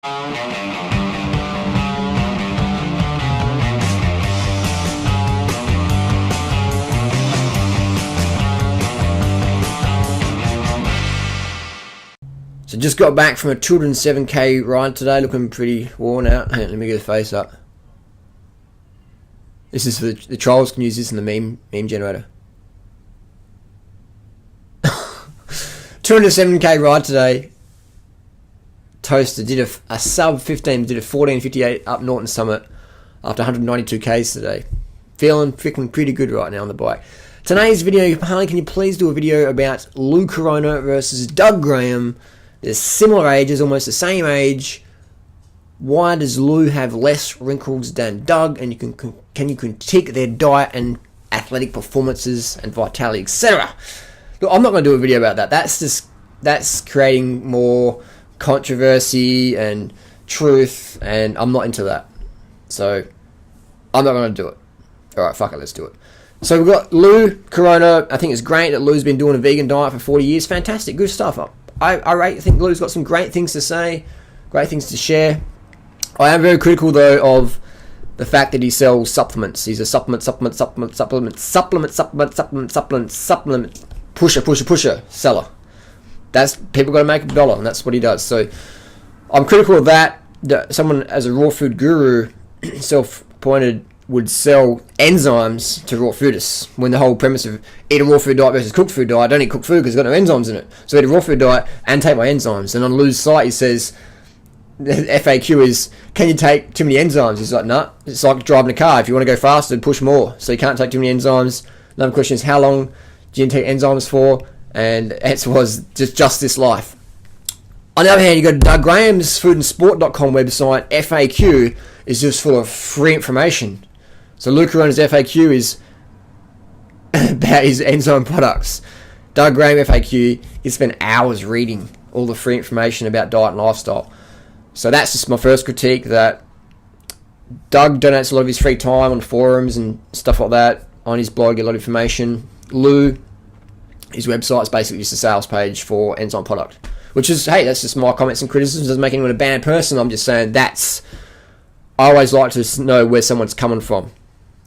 So just got back from a 207k ride today, looking pretty worn out. Hang on, let me get the face up. This is for the trolls can use this in the meme generator. 207k ride today. Toaster did a sub 15, did a 14:58 up Norton Summit after 192k's today. Feeling freaking pretty good right now on the bike. Today's video, Harley, can you please do a video about Lou Corona versus Doug Graham? They're similar ages, almost the same age. Why does Lou have less wrinkles than Doug? And can you critique their diet and athletic performances and vitality, etc.? Look, I'm not going to do a video about that. That's creating more controversy and truth, and I'm not into that. So I'm not going to do it. Alright, fuck it, let's do it. So we've got Lou Corona. I think it's great that Lou's been doing a vegan diet for 40 years. Fantastic, good stuff. I think Lou's got some great things to say, great things to share. I am very critical though of the fact that he sells supplements. He's a supplement pusher seller. That's, people got to make $1, and that's what he does. So I'm critical of that. That someone as a raw food guru, self-appointed, would sell enzymes to raw foodists, when the whole premise of eat a raw food diet versus cooked food diet, I don't eat cooked food because it's got no enzymes in it. So eat a raw food diet and take my enzymes. And on Lou's site he says, the FAQ is, can you take too many enzymes? He's like, nah, it's like driving a car. If you want to go faster, push more. So you can't take too many enzymes. Another question is, how long do you take enzymes for? And the answer was, just this life. On the other hand, you go to Doug Graham's foodandsport.com website. FAQ is just full of free information. So Lou Corona's FAQ is about his enzyme products. Doug Graham FAQ, he spent hours reading all the free information about diet and lifestyle. So that's just my first critique, that Doug donates a lot of his free time on forums and stuff like that. On his blog, get a lot of information. Lou, his website is basically just a sales page for enzyme product. Which is, hey, that's just my comments and criticisms. Doesn't make anyone a bad person. I'm just saying I always like to know where someone's coming from.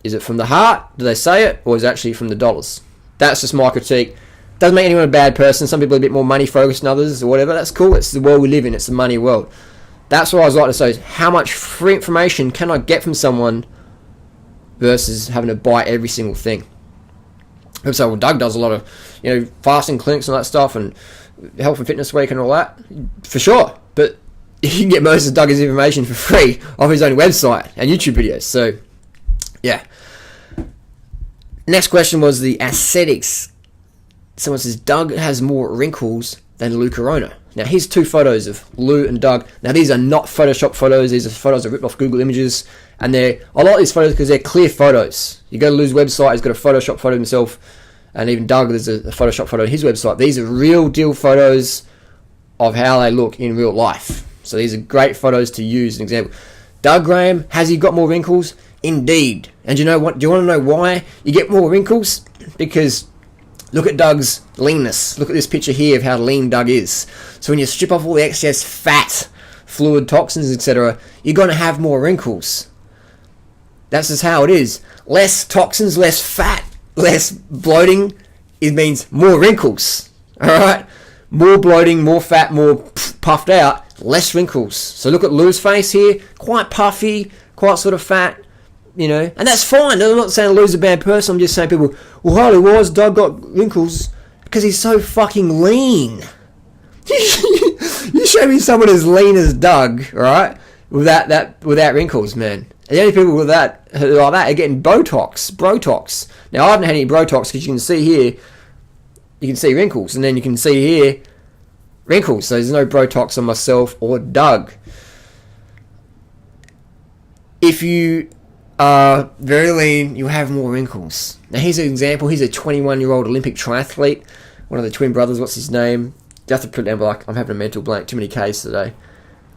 Is it from the heart? Do they say it? Or is it actually from the dollars? That's just my critique. Doesn't make anyone a bad person. Some people are a bit more money focused than others or whatever. That's cool. It's the world we live in. It's the money world. That's what I always like to say, is how much free information can I get from someone versus having to buy every single thing. People say, well, Doug does a lot of, fasting clinics and all that stuff, and health and fitness week and all that. For sure. But you can get most of Doug's information for free off his own website and YouTube videos. So, yeah. Next question was the aesthetics. Someone says, Doug has more wrinkles than Lou Corona. Now, here's two photos of Lou and Doug. Now, these are not Photoshop photos. These are photos that ripped off Google Images. And I like these photos because they're clear photos. You go to Lou's website, he's got a Photoshop photo of himself. And even Doug, there's a Photoshop photo on his website. These are real deal photos of how they look in real life. So these are great photos to use as an example. Doug Graham, has he got more wrinkles? Indeed. And you know what? Do you want to know why you get more wrinkles? Because look at Doug's leanness. Look at this picture here of how lean Doug is. So when you strip off all the excess fat, fluid, toxins, etc., you're going to have more wrinkles. That's just how it is. Less toxins, less fat, less bloating, it means more wrinkles. Alright? More bloating, more fat, more puffed out, less wrinkles. So look at Lou's face here. Quite puffy, quite sort of fat. And that's fine. I'm not saying Lou's a bad person. I'm just saying people, well, Harley, why has Doug got wrinkles? Because he's so fucking lean. You show me someone as lean as Doug, right? Without wrinkles, man. And the only people like that are getting Botox. Now, I haven't had any Botox because you can see here, you can see wrinkles. And then you can see here, wrinkles. So there's no Botox on myself or Doug. If you are very lean, you have more wrinkles. Now here's an example. He's a 21-year-old Olympic triathlete. One of the twin brothers. What's his name? You have to put it down. Like, I'm having a mental blank. Too many K's today.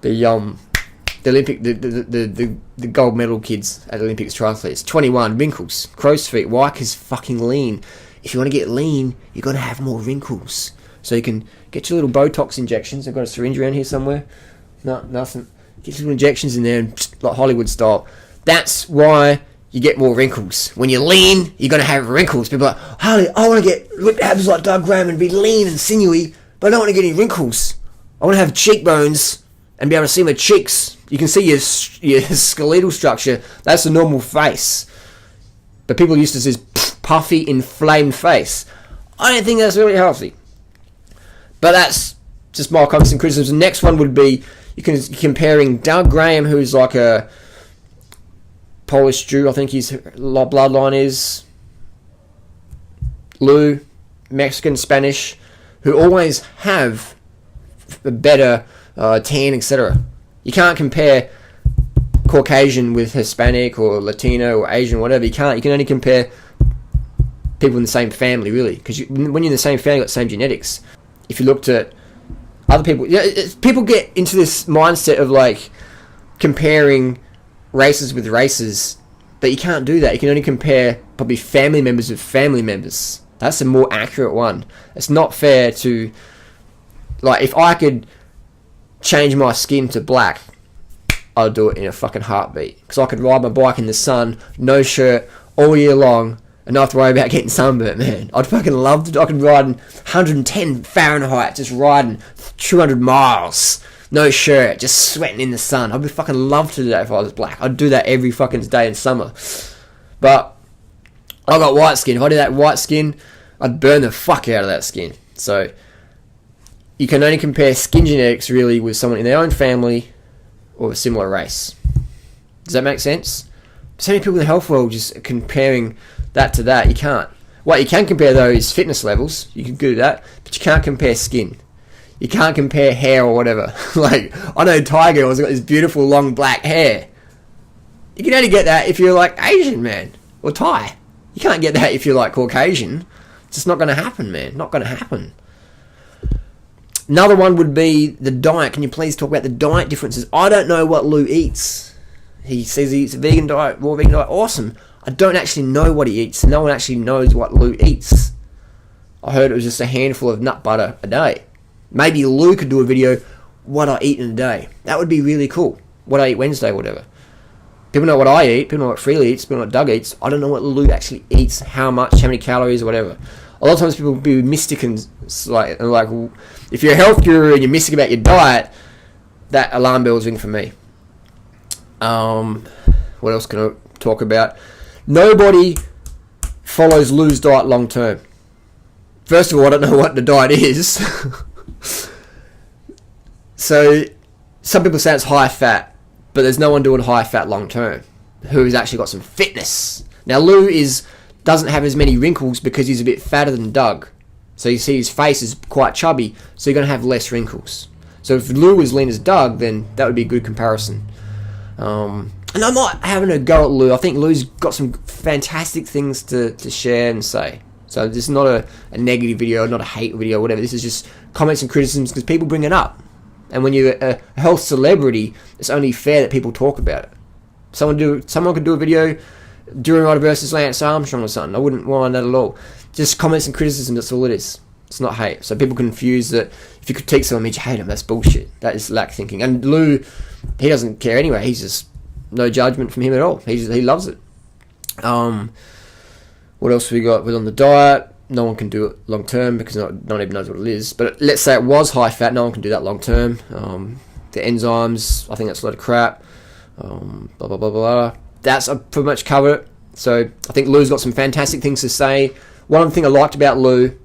The Olympic, the gold medal kids at Olympics triathletes. 21 wrinkles, crow's feet. Why? Because fucking lean. If you want to get lean, you're gonna have more wrinkles. So you can get your little Botox injections. I've got a syringe around here somewhere. No, nothing. Get little injections in there, and like Hollywood style. That's why you get more wrinkles. When you're lean, you're going to have wrinkles. People are like, Harley, I want to get ripped abs like Doug Graham and be lean and sinewy, but I don't want to get any wrinkles. I want to have cheekbones and be able to see my cheeks. You can see your skeletal structure. That's a normal face. But people used to see this puffy, inflamed face. I don't think that's really healthy. But that's just my comments and criticisms. The next one would be, comparing Doug Graham, who's like a Polish Jew, I think his bloodline is, Lou, Mexican, Spanish, who always have a better tan, etc. You can't compare Caucasian with Hispanic or Latino or Asian, whatever. You can't. You can only compare people in the same family, really, because when you're in the same family, you've got the same genetics. If you looked at other people, people get into this mindset of like comparing races with races, but you can't do that. You can only compare probably family members with family members. That's a more accurate one. It's not fair to, like, if I could change my skin to black, I'd do it in a fucking heartbeat, because I could ride my bike in the sun, no shirt, all year long, and not have to worry about getting sunburnt, man. I'd fucking love to. I could ride in 110 Fahrenheit, just riding 200 miles, no shirt, just sweating in the sun. I'd be fucking love to do that if I was black. I'd do that every fucking day in summer. But I got white skin. If I did that white skin, I'd burn the fuck out of that skin. So you can only compare skin genetics really with someone in their own family or a similar race. Does that make sense? So many people in the health world just comparing that to that. You can't. What you can compare though is fitness levels. You can do that, but you can't compare skin. You can't compare hair or whatever. Like, I know Tiger has got this beautiful long black hair. You can only get that if you're like Asian, man, or Thai. You can't get that if you're like Caucasian. It's just not going to happen, man. Not going to happen. Another one would be the diet. Can you please talk about the diet differences? I don't know what Lou eats. He says he eats a vegan diet, raw vegan diet. Awesome. I don't actually know what he eats. No one actually knows what Lou eats. I heard it was just a handful of nut butter a day. Maybe Lou could do a video, what I eat in a day. That would be really cool. What I eat Wednesday, whatever. People know what I eat. People know what Freely eats. People know what Doug eats. I don't know what Lou actually eats, how much, how many calories, or whatever. A lot of times people will be mystic and like, if you're a health guru and you're mystic about your diet, that alarm bell's ring for me. What else can I talk about? Nobody follows Lou's diet long term. First of all, I don't know what the diet is. So some people say it's high fat, but there's no one doing high fat long term who's actually got some fitness. Now Lou doesn't have as many wrinkles because he's a bit fatter than Doug. So you see his face is quite chubby, so you're going to have less wrinkles. So if Lou was lean as Doug, then that would be a good comparison. And I'm not having a go at Lou. I think Lou's got some fantastic things to share and say. So this is not a negative video, not a hate video, whatever. This is just comments and criticisms because people bring it up. And when you're a health celebrity, it's only fair that people talk about it. Someone could do a video, Duran Rider versus Lance Armstrong or something. I wouldn't mind that at all. Just comments and criticism, that's all it is. It's not hate. So people confuse that if you critique someone means you hate them. That's bullshit. That is lack thinking. And Lou, he doesn't care anyway. He's just no judgment from him at all. He loves it. What else we got? With on the diet, no one can do it long term because no one even knows what it is. But let's say it was high fat, no one can do that long term. The enzymes, I think that's a lot of crap. Blah blah blah blah. That's pretty much covered it. So I think Lou's got some fantastic things to say. One thing I liked about Lou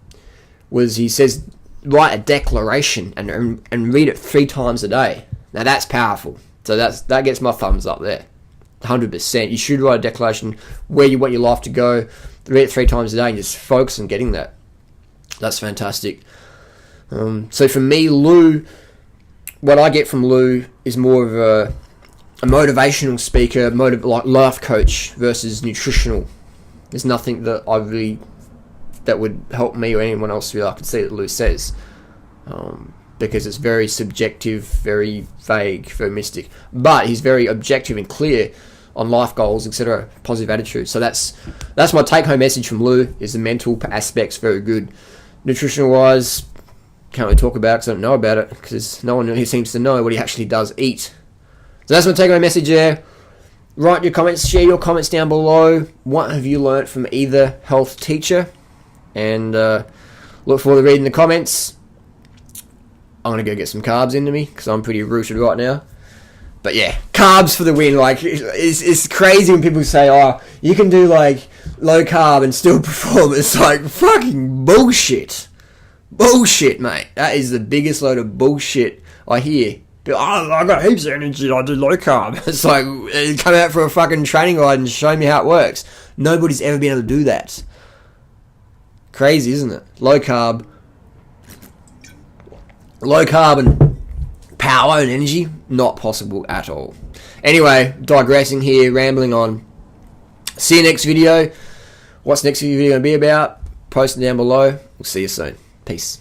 was he says write a declaration and read it 3 times a day. Now that's powerful. So that gets my thumbs up there. 100%. You should write a declaration where you want your life to go. Read it 3 times a day and just focus on getting that. That's fantastic. So for me, Lou, what I get from Lou is more of a motivational speaker, like life coach versus nutritional. There's nothing that would help me or anyone else I could see that Lou says. Because it's very subjective, very vague, very mystic. But he's very objective and clear on life goals, etc. Positive attitude. So that's my take-home message from Lou, is the mental aspects very good. Nutritional-wise, can't really talk about it because I don't know about it, because no one really seems to know what he actually does eat. So that's my takeaway message there. Write your comments, share your comments down below. What have you learnt from either health teacher? And look forward to reading the comments. I'm going to go get some carbs into me because I'm pretty rooted right now. But yeah, carbs for the win. Like, it's crazy when people say, oh, you can do like low carb and still perform. It's like fucking bullshit. Bullshit, mate. That is the biggest load of bullshit I hear. Oh, I got heaps of energy, I do low carb. It's like, come out for a fucking training ride and show me how it works. Nobody's ever been able to do that. Crazy, isn't it? Low carb and power and energy, not possible at all. Anyway, digressing here, rambling on. See you next video. What's next video going to be about? Post it down below. We'll see you soon. Peace.